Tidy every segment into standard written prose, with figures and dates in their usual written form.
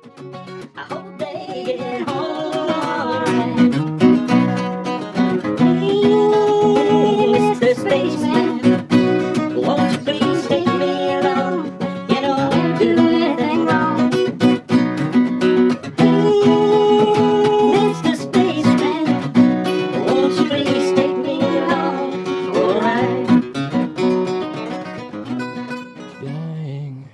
I hope they get home alright. Hey, Mr. Spaceman, won't you please take me along? You don't do anything wrong. Hey, Mr. Spaceman, won't you please take me along? Alright. Dying.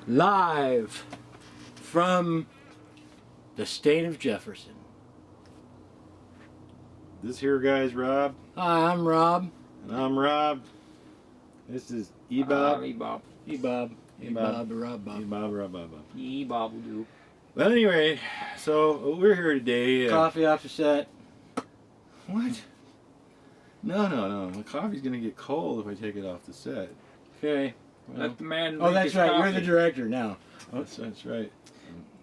Live from the state of Jefferson. This here guy's Rob. Hi, I'm Rob. And I'm Rob. This is E-Bob. E-Bob. E-Bob. E-Bob. Rob Bob. E-Bob, Rob, Bob. E-Bob will do. Well, anyway, so we're here today. Coffee off the set. What? No. The coffee's going to get cold if I take it off the set. Okay. Let the man Oh, make that's his right. coffee. You're the director now. Oh, That's right.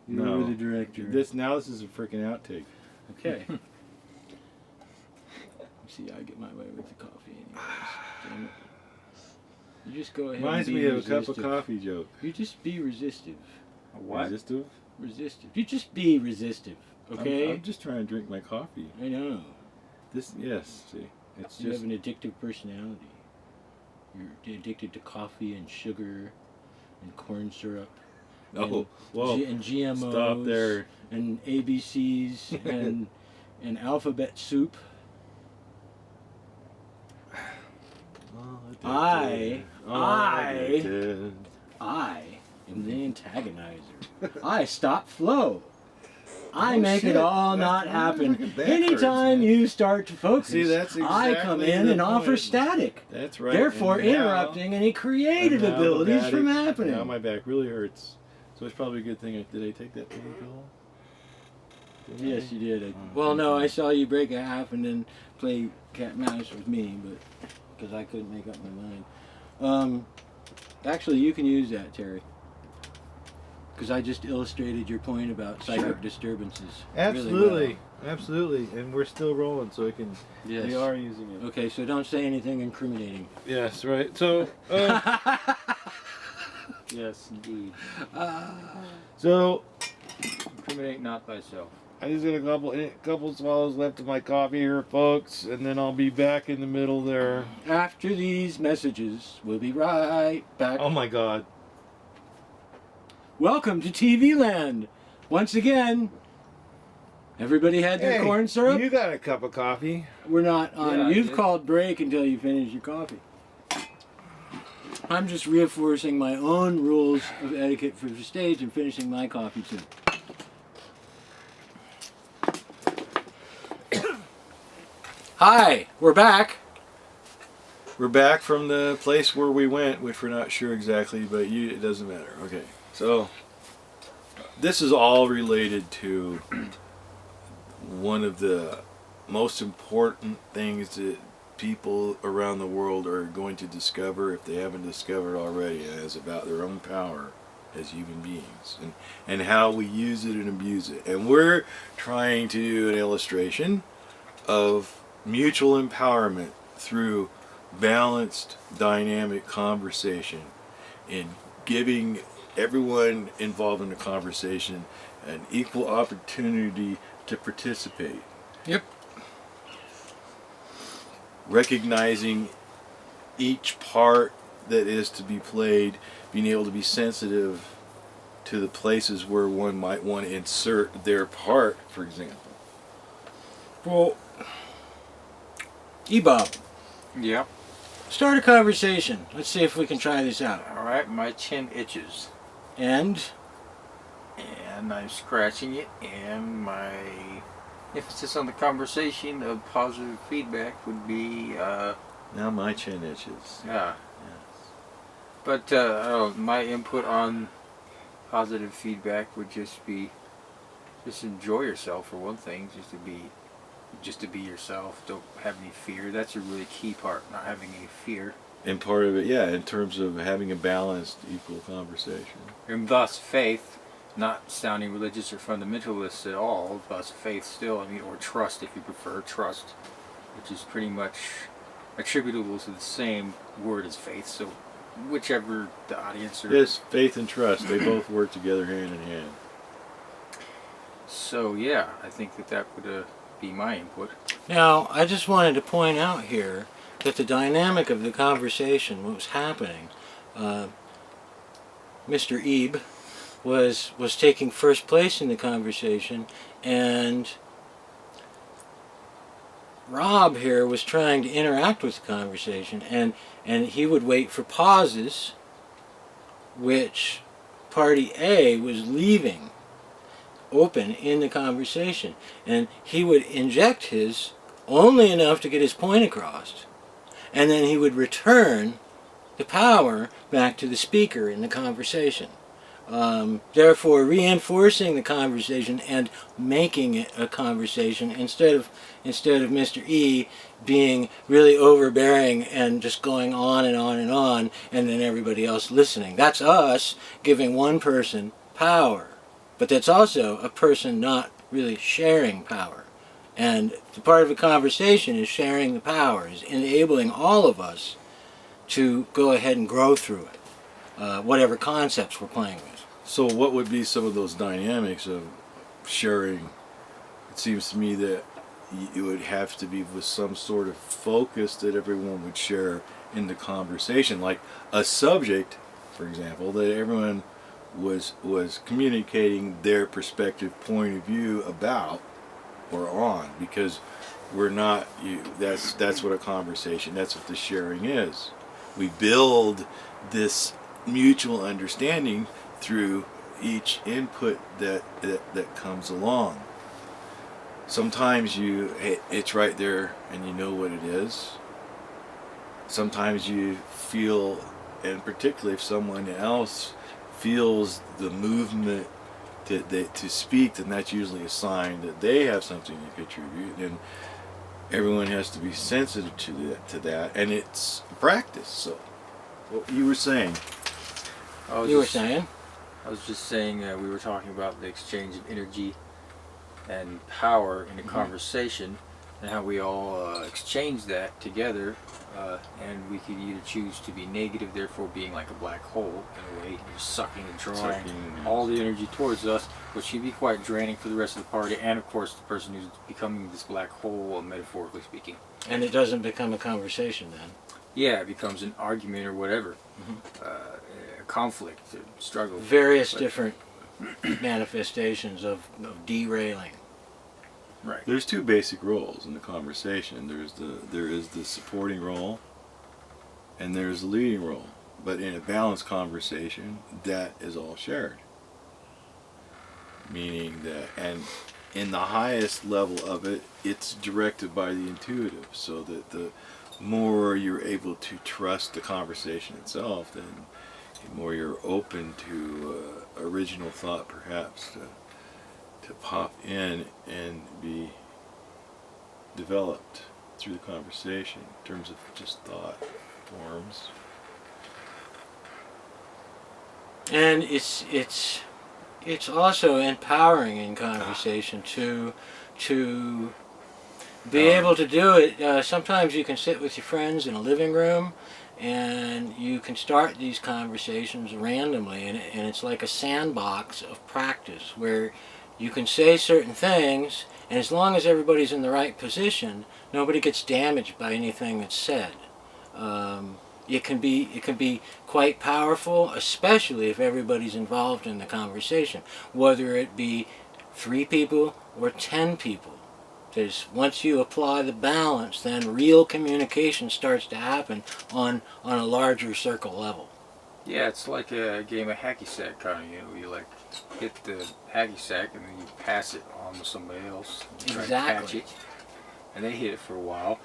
you're the director. This is a freaking outtake. Okay. See, I get my way with the coffee anyways. Damn it. You just go ahead Reminds and be me of a resistive. cup of coffee joke. You just be resistive. A what? Resistive? Resistive. You just be resistive. Okay? I'm just trying to drink my coffee. I know. Yes, see. It's You just... have an addictive personality. You're addicted to coffee and sugar and corn syrup. Oh, well, and GMOs. stop there. And ABCs and alphabet soup. I am the antagonizer. I stop flow. I make shit. it all That's not really happen. looking backwards, Anytime man. you start to focus, See, that's I come exactly in the and offer point. static. That's right. Therefore, And now- interrupting any creative and now abilities the from back- happening. Now my back really hurts. So it's probably a good thing. Did I take that pain pill? Yes, you did. Well, no, I saw you break a half and then play cat and mouse with me, but because I couldn't make up my mind. Actually, you can use that, Terry. Because I just illustrated your point about psychic disturbances. Absolutely, absolutely, and we're still rolling, so we can. Yes. We are using it. Okay, so don't say anything incriminating. Yes, right. So, Yes, indeed. so Incriminate not thyself. I just got a couple swallows left of my coffee here, folks, and then I'll be back in the middle there. After these messages, we'll be right back. Oh my God! Welcome to TV Land. Once again, everybody had their corn syrup? You got a cup of coffee? We're not on. Yeah, I You've did. called break until you finish your coffee. I'm just reinforcing my own rules of etiquette for the stage and finishing my coffee too. Hi, we're back. We're back from the place where we went, which we're not sure exactly, but it doesn't matter. Okay, so this is all related to one of the most important things that people around the world are going to discover if they haven't discovered already, and it's about their own power as human beings and how we use it and abuse it. And we're trying to do an illustration of mutual empowerment through balanced, dynamic conversation and giving everyone involved in the conversation an equal opportunity to participate. Yep. Recognizing each part that is to be played, being able to be sensitive to the places where one might want to insert their part, for example. Well, E-Bob, Yep. start a conversation. Let's see if we can try this out. Alright, my chin itches. And And I'm scratching it, and my emphasis on the conversation of positive feedback would be, Now my chin itches. yeah. Yes. But, my input on positive feedback would just be, just enjoy yourself for one thing, just to be yourself. Don't have any fear. That's a really key part, not having any fear. And part of it, yeah, in terms of having a balanced, equal conversation. And thus faith, not sounding religious or fundamentalist at all, thus faith still, or trust if you prefer, trust, which is pretty much attributable to the same word as faith, so whichever the audience or. Yes, faith and trust. They both work together hand in hand. So yeah, I think that would be my input. Now, I just wanted to point out here that the dynamic of the conversation, what was happening, Mr. Ebe was taking first place in the conversation, and Rob here was trying to interact with the conversation, and he would wait for pauses, which party A was leaving open in the conversation, and he would inject his only enough to get his point across, and then he would return the power back to the speaker in the conversation, therefore reinforcing the conversation and making it a conversation instead of Mr. E being really overbearing and just going on and on and on, and then everybody else listening. That's us giving one person power, but that's also a person not really sharing power. And the part of a conversation is sharing the power, is enabling all of us to go ahead and grow through it, whatever concepts we're playing with. So what would be some of those dynamics of sharing? It seems to me that it would have to be with some sort of focus that everyone would share in the conversation, like a subject, for example, that everyone was communicating their perspective, point of view about or on, because we're not that's what a conversation, that's what the sharing is. We build this mutual understanding through each input that comes along. Sometimes it's right there and you know what it is. Sometimes you feel, and particularly if someone else feels the movement to speak, then that's usually a sign that they have something to contribute, and everyone has to be sensitive to that, and it's practice. So, what you were saying? I was You were just- saying? I was just saying we were talking about the exchange of energy and power in a conversation, and how we all exchange that together, and we could either choose to be negative, therefore being like a black hole in a way, just sucking and drawing all the energy towards us, which can be quite draining for the rest of the party, and of course the person who's becoming this black hole, metaphorically speaking. And it doesn't become a conversation then. Yeah, it becomes an argument or whatever, a conflict, a struggle. Various different manifestations of derailing. Right. There's two basic roles in the conversation. There is the supporting role, and there's the leading role. But in a balanced conversation, that is all shared. Meaning that, and in the highest level of it, it's directed by the intuitive, so that the more you're able to trust the conversation itself, then the more you're open to original thought, perhaps, to pop in and be developed through the conversation in terms of just thought forms. And it's also empowering in conversation to be able to do it. Sometimes you can sit with your friends in a living room and you can start these conversations randomly, and it's like a sandbox of practice where you can say certain things, and as long as everybody's in the right position, nobody gets damaged by anything that's said. It can be quite powerful, especially if everybody's involved in the conversation, whether it be 3 people or 10 people. Once you apply the balance, then real communication starts to happen on a larger circle level. Yeah, it's like a game of hacky sack, kind of. You like hit the hacky sack and then you pass it on to somebody else. And try to catch Exactly. it, and they hit it for a while.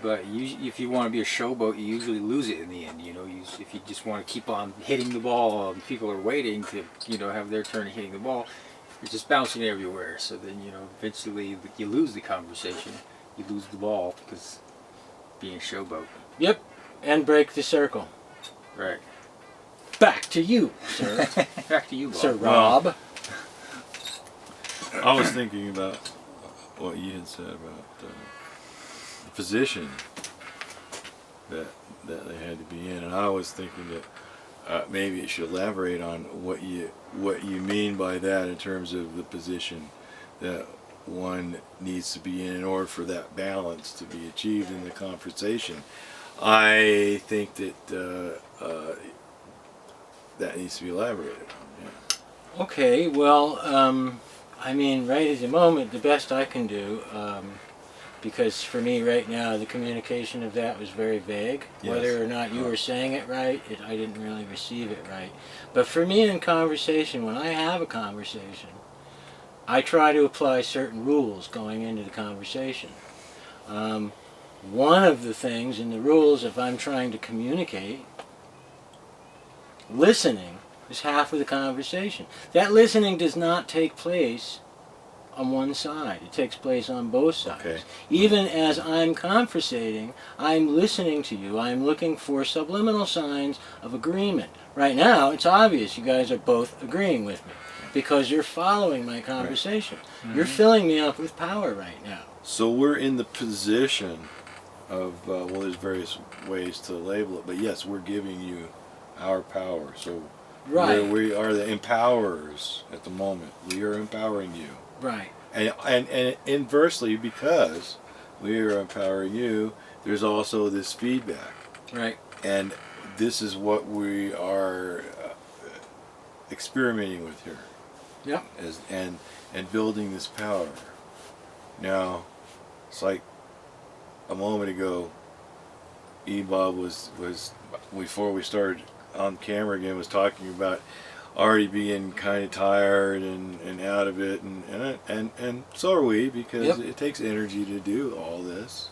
But if you want to be a showboat, you usually lose it in the end. If you just want to keep on hitting the ball, people are waiting to have their turn hitting the ball. You're just bouncing everywhere. So then eventually you lose the conversation. You lose the ball because being a showboat. Yep, and break the circle. Right. Back to you, sir. Back to you, Bob. Sir Rob. I was thinking about what you had said about the position that they had to be in. And I was thinking that maybe it should elaborate on what you mean by that in terms of the position that one needs to be in order for that balance to be achieved in the conversation. I think that that needs to be elaborated on. Yeah. Okay, well, I mean, right at the moment, the best I can do, because for me right now, the communication of that was very vague. Yes. Whether or not you were saying it right, I didn't really receive it right. But for me in conversation, when I have a conversation, I try to apply certain rules going into the conversation. One of the things in the rules, if I'm trying to communicate, listening is half of the conversation. That listening does not take place on one side. It takes place on both sides. Okay. Even as I'm conversating, I'm listening to you. I'm looking for subliminal signs of agreement. Right now, it's obvious you guys are both agreeing with me because you're following my conversation. Right. Mm-hmm. You're filling me up with power right now. So we're in the position of, well, there's various ways to label it, but yes, we're giving you our power. So right. we are the empowerers at the moment. We are empowering you. Right. And inversely, because we are empowering you, there's also this feedback. Right. And this is what we are experimenting with here. Yep. And building this power. Now, it's like a moment ago, E-Bob was before we started on camera again, was talking about already being kind of tired and out of it, and so are we, because it takes energy to do all this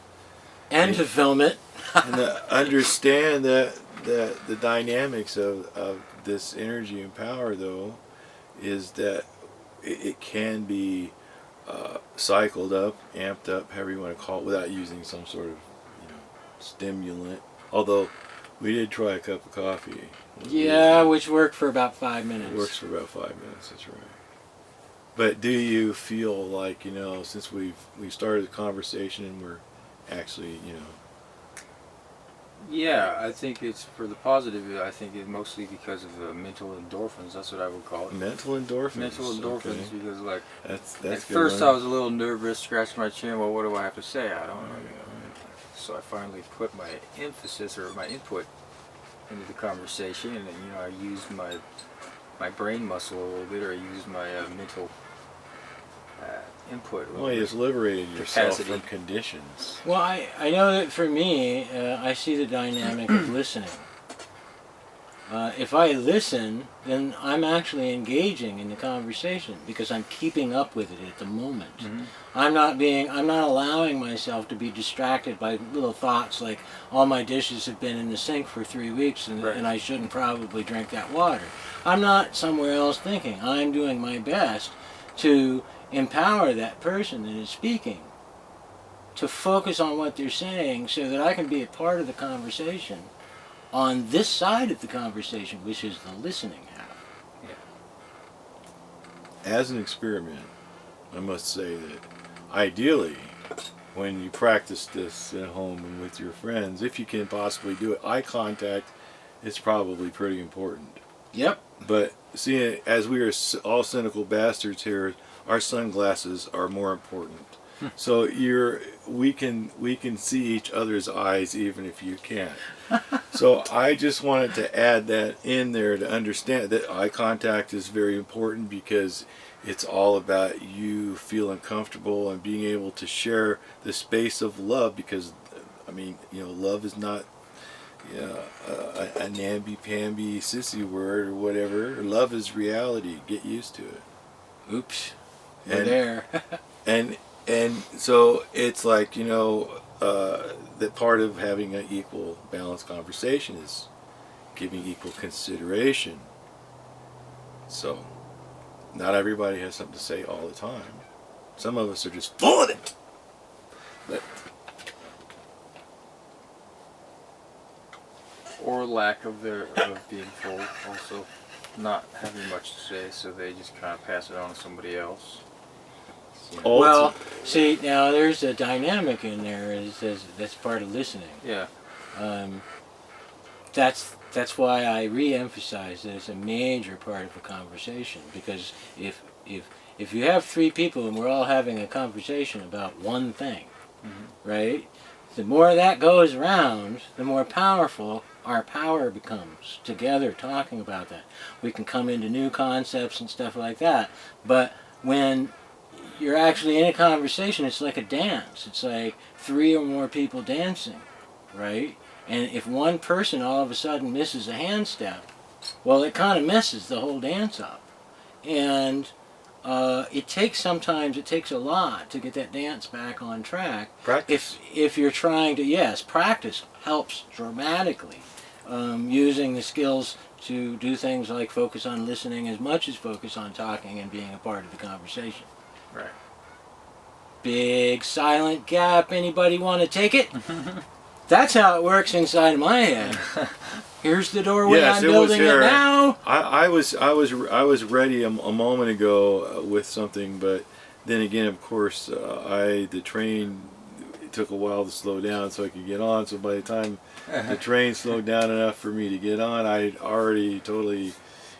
and to film it and to understand that the dynamics of this energy and power, though, is that it can be cycled up, amped up, however you want to call it, without using some sort of stimulant. Although we did try a cup of coffee. Yeah, which worked for about 5 minutes. It works for about 5 minutes, that's right. But do you feel like, since we started the conversation and we're actually, Yeah, I think it's for the positive. I think it's mostly because of the mental endorphins. That's what I would call it. Mental endorphins. Mental endorphins, okay. Because like that's at good first one. I was a little nervous, scratching my chin. Well, what do I have to say? I don't know. So I finally put my emphasis or my input into the conversation, and then, I used my brain muscle a little bit, or I used my mental input. Well, you just liberated yourself capacity. from conditions. Well, I know that for me, I see the dynamic of listening. If I listen, then I'm actually engaging in the conversation because I'm keeping up with it at the moment. Mm-hmm. I'm not allowing myself to be distracted by little thoughts like all my dishes have been in the sink for 3 weeks and I shouldn't probably drink that water. I'm not somewhere else thinking. I'm doing my best to empower that person that is speaking to focus on what they're saying so that I can be a part of the conversation on this side of the conversation, which is the listening half. As an experiment, I must say that ideally, when you practice this at home and with your friends, if you can possibly do it, eye contact is probably pretty important. Yep. But seeing as we are all cynical bastards here, our sunglasses are more important. So we can see each other's eyes even if you can't. So I just wanted to add that in there to understand that eye contact is very important because it's all about you feeling comfortable and being able to share the space of love, because love is not a namby-pamby sissy word or whatever. Love is reality. Get used to it. Oops. We're there. And so it's like, that part of having an equal, balanced conversation is giving equal consideration. So, not everybody has something to say all the time. Some of us are just full of it. But, or lack of being full, also not having much to say, so they just kind of pass it on to somebody else. Well, see, now there's a dynamic in there that's part of listening. Yeah. That's why I re-emphasize that it's a major part of a conversation, because if you have three people and we're all having a conversation about one thing, right? The more that goes around, the more powerful our power becomes together talking about that. We can come into new concepts and stuff like that. But when you're actually in a conversation, it's like a dance. It's like three or more people dancing, right? And if one person all of a sudden misses a hand step, well, it kind of messes the whole dance up. And sometimes it takes a lot to get that dance back on track. Practice. If you're trying to, yes, practice helps dramatically. Using the skills to do things like focus on listening as much as focus on talking and being a part of the conversation. Right. Big silent gap. Anybody want to take it? That's how it works inside of my head. Here's the doorway. Yes, I'm it was building it here. now. I was ready a moment ago with something, but then again, of course, the train, it took a while to slow down so I could get on. So by the time the train slowed down enough for me to get on, I'd already totally,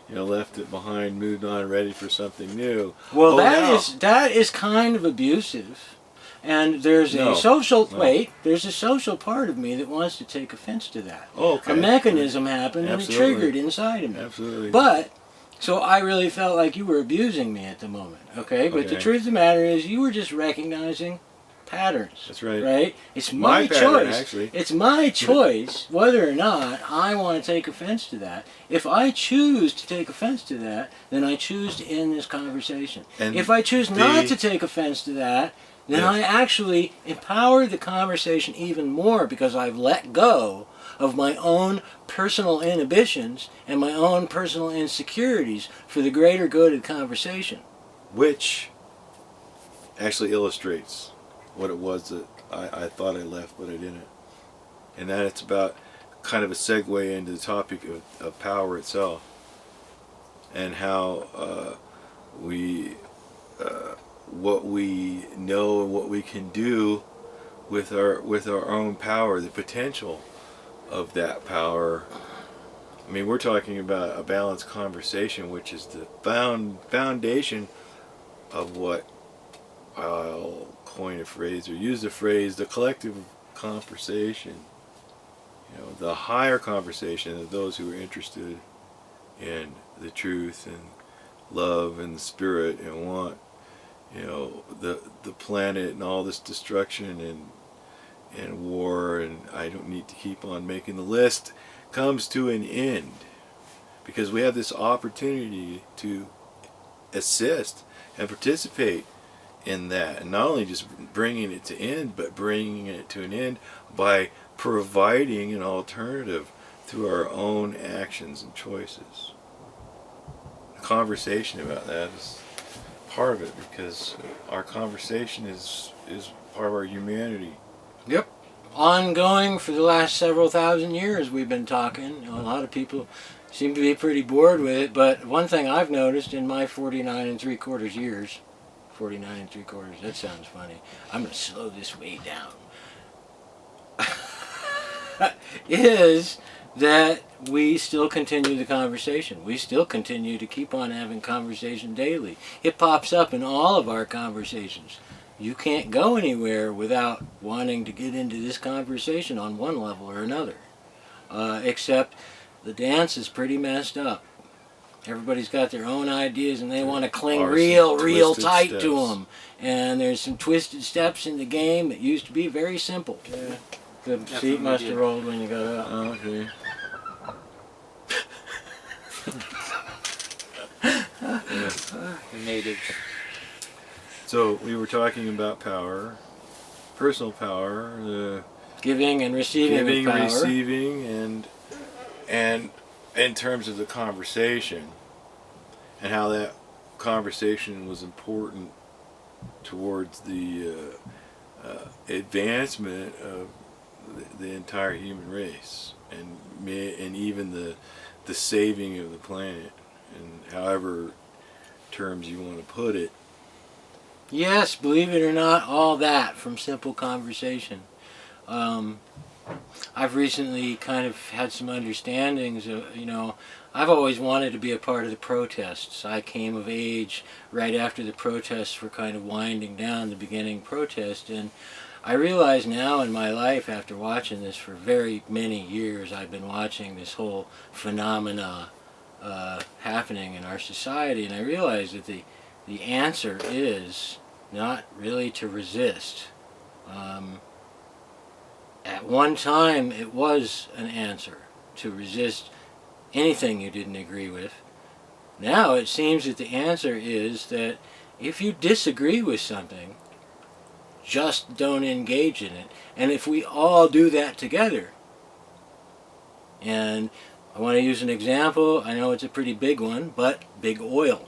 left it behind, moved on, ready for something new. Well, now. that is kind of abusive. And there's No. a social No. there's a social part of me that wants to take offense to that. Oh, okay. A mechanism happened and it Absolutely. triggered inside of me. Absolutely. But so I really felt like you were abusing me at the moment, okay? But the Okay. truth of the matter is you were just recognizing patterns. That's right. Right? It's My my pattern, choice. actually. It's my choice whether or not I want to take offense to that. If I choose to take offense to that, then I choose to end this conversation. And if I choose not to take offense to that, then I actually empower the conversation even more because I've let go of my own personal inhibitions and my own personal insecurities for the greater good of the conversation. Which actually illustrates what it was that I thought I left, but I didn't. And that it's about kind of a segue into the topic of power itself, and how what we know and what we can do with our own power, the potential of that power. I mean, we're talking about a balanced conversation, which is the foundation of what I'll coin a phrase or use the phrase, the collective conversation. The higher conversation of those who are interested in the truth and love and the spirit and want, the planet and all this destruction and war, and I don't need to keep on making the list, comes to an end, because we have this opportunity to assist and participate in that, and not only just bringing it to end, but bringing it to an end by providing an alternative through our own actions and choices. The conversation about that is part of it, because our conversation is part of our humanity. Yep. Ongoing for the last several thousand years we've been talking. A lot of people seem to be pretty bored with it, but one thing I've noticed in my 49 3/4 years, 49 3/4, that sounds funny. I'm going to slow this way down. Is that we still continue the conversation. We still continue to keep on having conversation daily. It pops up in all of our conversations. You can't go anywhere without wanting to get into this conversation on one level or another. Except the dance is pretty messed up. Everybody's got their own ideas and they want to cling real tight to them. And there's some twisted steps in the game that used to be very simple. Yeah. The seat must have rolled when you got up. Oh, okay. The natives. So we were talking about power, personal power, the Giving and receiving giving, of power. receiving, and in terms of the conversation, and how that conversation was important towards the advancement of the entire human race, and even the saving of the planet, and however terms you want to put it. Yes, believe it or not, all that from simple conversation. I've recently kind of had some understandings of, I've always wanted to be a part of the protests. I came of age right after the protests were kind of winding down, the beginning protest, and I realize now in my life, after watching this for very many years, I've been watching this whole phenomena happening in our society, and I realize that the answer is not really to resist. At one time, it was an answer to resist anything you didn't agree with. Now it seems that the answer is that if you disagree with something, just don't engage in it. And if we all do that together, and I want to use an example, I know it's a pretty big one, but big oil.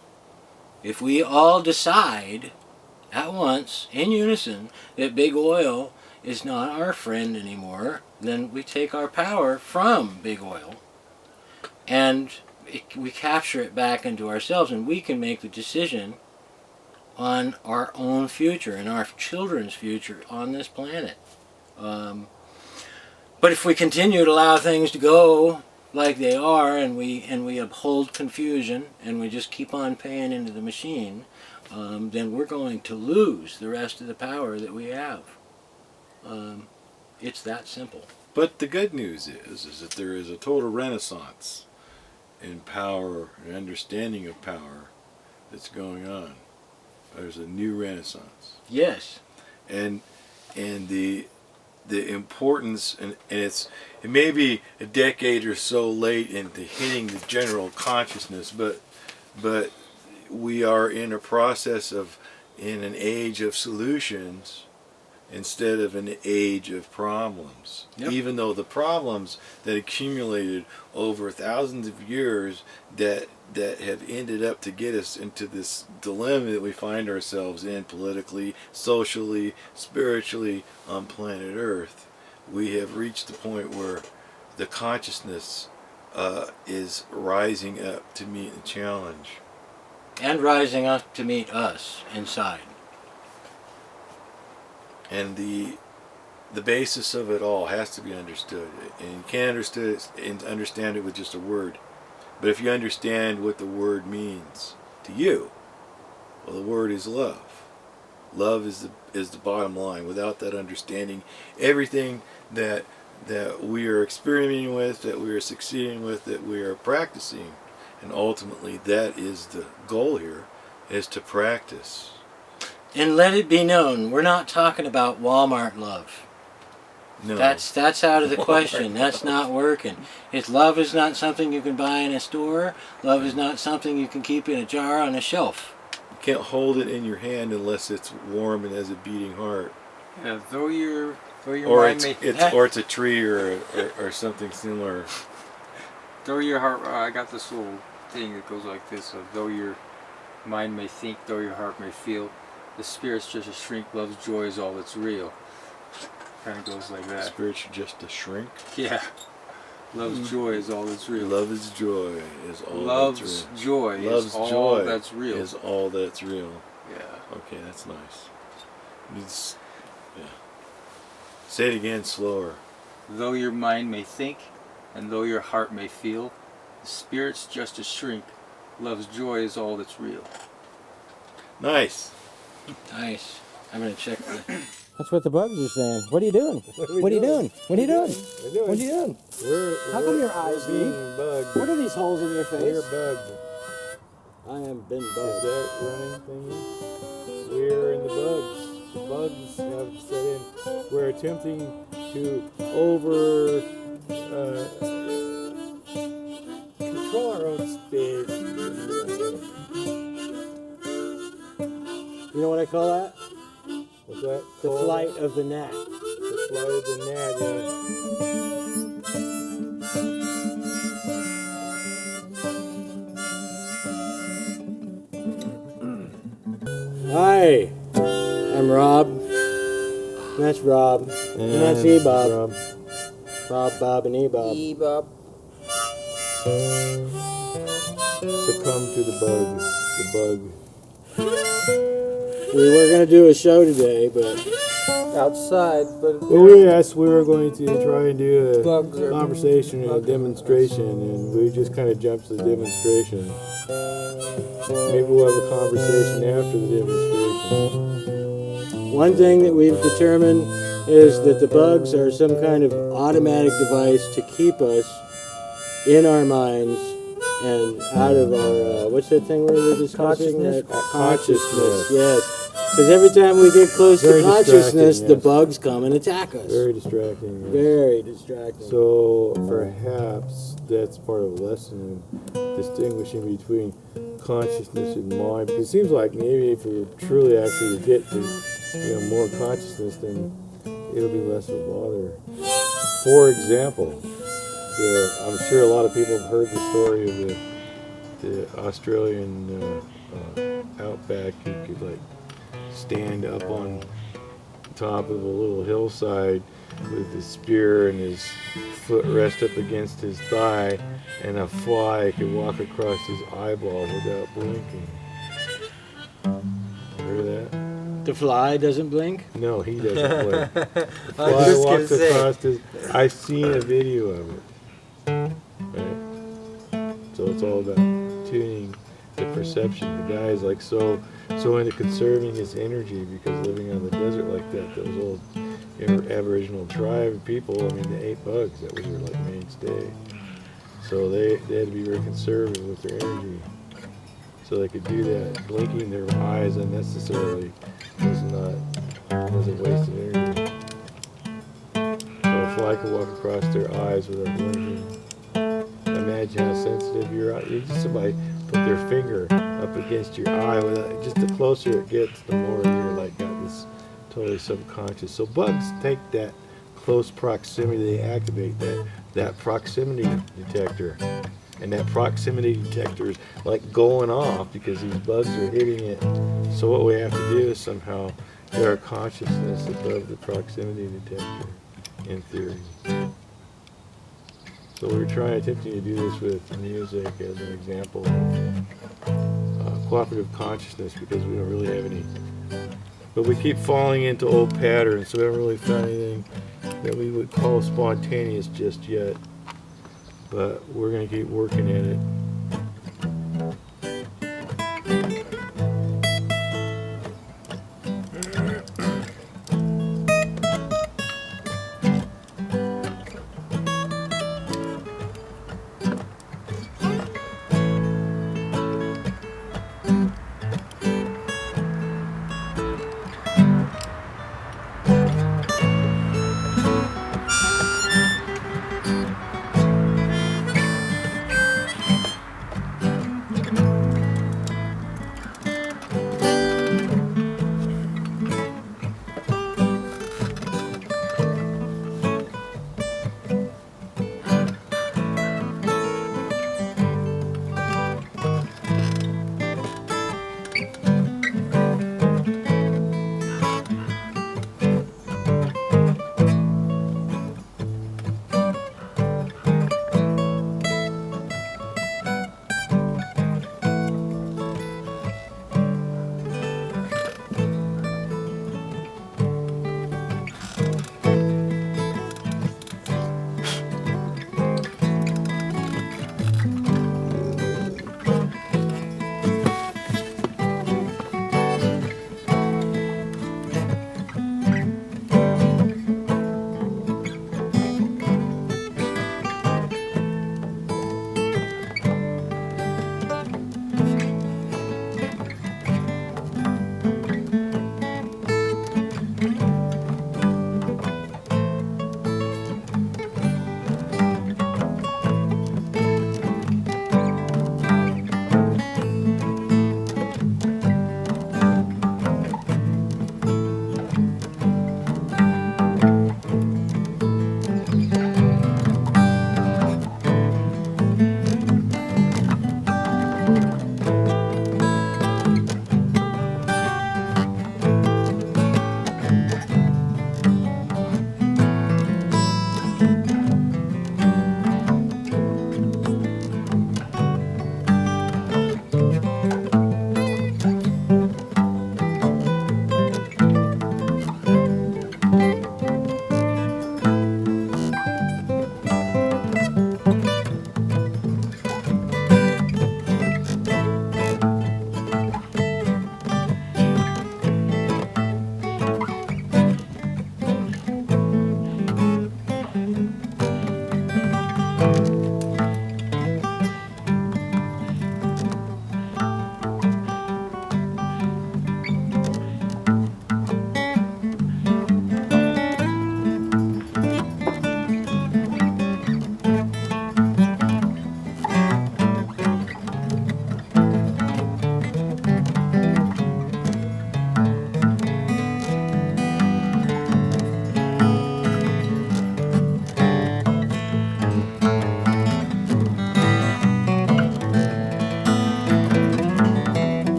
If we all decide at once, in unison, that big oil is not our friend anymore, then we take our power from big oil and we capture it back into ourselves, and we can make the decision on our own future and our children's future on this planet. But if we continue to allow things to go like they are, and we uphold confusion, and we just keep on paying into the machine, then we're going to lose the rest of the power that we have. It's that simple. But the good news is that there is a total renaissance in power and understanding of power that's going on. There's a new renaissance. Yes. And the importance, and it may be a decade or so late into hitting the general consciousness, but we are in a process in an age of solutions instead of an age of problems. Yep. Even though the problems that accumulated over thousands of years that have ended up to get us into this dilemma that we find ourselves in politically, socially, spiritually on planet Earth, we have reached the point where the consciousness is rising up to meet the challenge. And rising up to meet us inside. And the basis of it all has to be understood, and you can't understand it with just a word. But if you understand what the word means to you, well, the word is love. Love is the bottom line. Without that understanding, everything that we are experimenting with, that we are succeeding with, that we are practicing, and ultimately that is the goal here, is to practice. And let it be known, we're not talking about Walmart love. No. That's out of the question. That's not working. Love is not something you can buy in a store. Love is not something you can keep in a jar on a shelf. You can't hold it in your hand unless it's warm and has a beating heart. Yeah, though your Or mind may it's a tree or something similar. though your heart. I got this little thing that goes like this: though your mind may think, though your heart may feel, the spirit's just a shrink. Love's joy is all that's real. Kind of goes like that. Spirit's just a shrink. Yeah. Love's joy is all that's real. Love is joy is all Love's that's real. joy Love's is all joy that's real. is all that's real. Yeah. Okay, that's nice. Yeah. Say it again, slower. Though your mind may think, and though your heart may feel, the spirit's just a shrink. Love's joy is all that's real. Nice. Nice. I'm going to check the... That's what the bugs are saying. What are you doing? What are you doing? What are you doing? What are you doing? How come your eyes leak? What are these holes in your face? We're bugged. I am been Is bugged. that running thingy? We're in the bugs. The bugs have set in. We're attempting to control our own space. You know what I call that? What's that? The flight of the gnat. The flight of the gnat, yeah. Hi, I'm Rob. That's Rob. And that's E-Bob. Rob, Bob, and E-Bob. E-Bob. Succumb to the bug. The bug. We were going to do a show today, but outside, but Well, we asked we were going to try and do a bugs are conversation and a bugging demonstration, and we just kind of jumped to the demonstration. Maybe we'll have a conversation after the demonstration. One thing that we've determined is that the bugs are some kind of automatic device to keep us in our minds and out of our, what's that thing we were discussing? Consciousness, yes. Because every time we get close Very to consciousness, distracting, the yes. bugs come and attack us. Very distracting. Yes. Very distracting. So perhaps that's part of a lesson in distinguishing between consciousness and mind. Because it seems like maybe if we were truly actually to get to more consciousness, then it'll be less of a bother. For example, I'm sure a lot of people have heard the story of the Australian outback. You could like stand up on top of a little hillside with his spear and his foot rest up against his thigh, and a fly could walk across his eyeball without blinking. Heard of that? The fly doesn't blink? No, he doesn't blink. The I was fly just gonna walks say. across his. I've seen a video of it. Right? So it's all about tuning the perception. The guy is like so into conserving his energy because living on the desert like that, those old Aboriginal tribe people, I mean, they ate bugs. That was their like mainstay. So they had to be very conservative with their energy. So they could do that. Blinking their eyes unnecessarily was a waste of energy. So a fly could walk across their eyes without blinking. Imagine how sensitive your eye. You just somebody put their finger up against your eye. Just the closer it gets, the more you're like got this totally subconscious. So bugs take that close proximity. They activate that proximity detector, and that proximity detector is like going off because these bugs are hitting it. So what we have to do is somehow get our consciousness above the proximity detector, in theory. So we're attempting to do this with music as an example of cooperative consciousness, because we don't really have any. But we keep falling into old patterns, so we haven't really found anything that we would call spontaneous just yet. But we're going to keep working at it.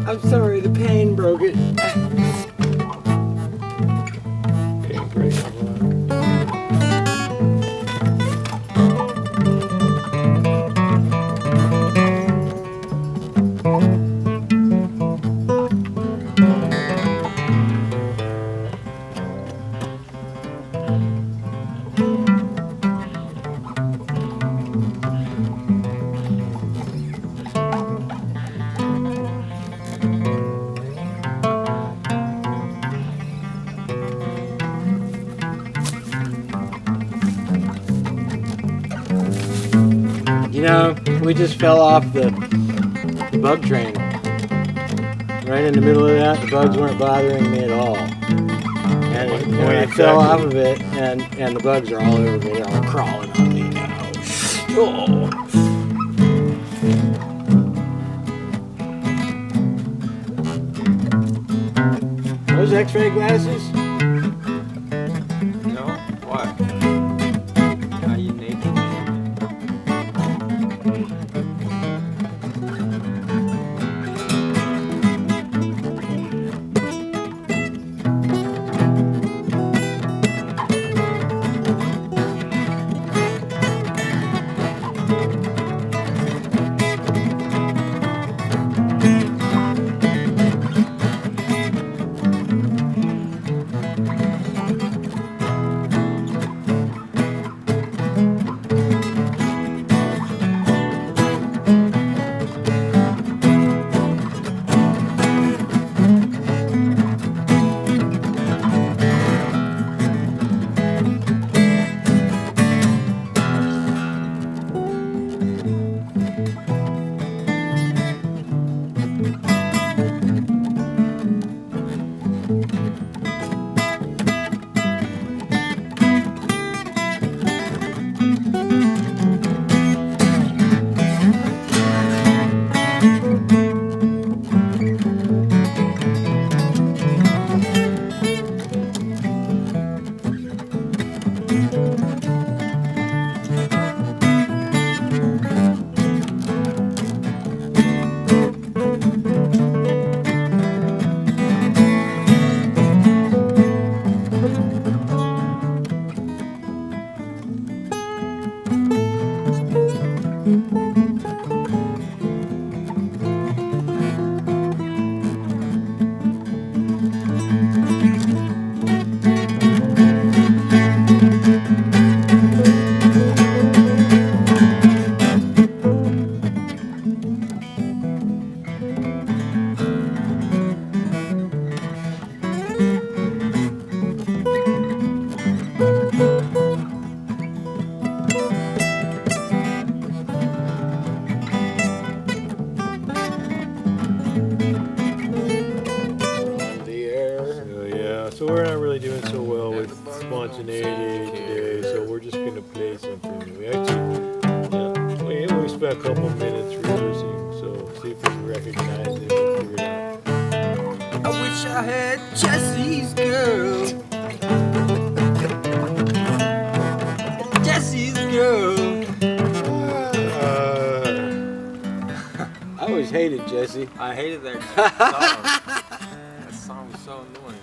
I'm sorry, the pain broke it. Can't break the lock. You know, we just fell off the bug train. Right in the middle of that, the bugs weren't bothering me at all. And I fell off of it, and the bugs are all over me. They're all crawling on me now. Oh. Those X-ray glasses? No? What? Are you naked? So we're not really doing so well with spontaneity today, so we're just gonna play something. We actually, we spent a couple minutes rehearsing, so see if we can recognize it and figure it out. I wish I had Jesse's girl. Jesse's girl. I always hated Jesse. I hated that song. That song was so annoying.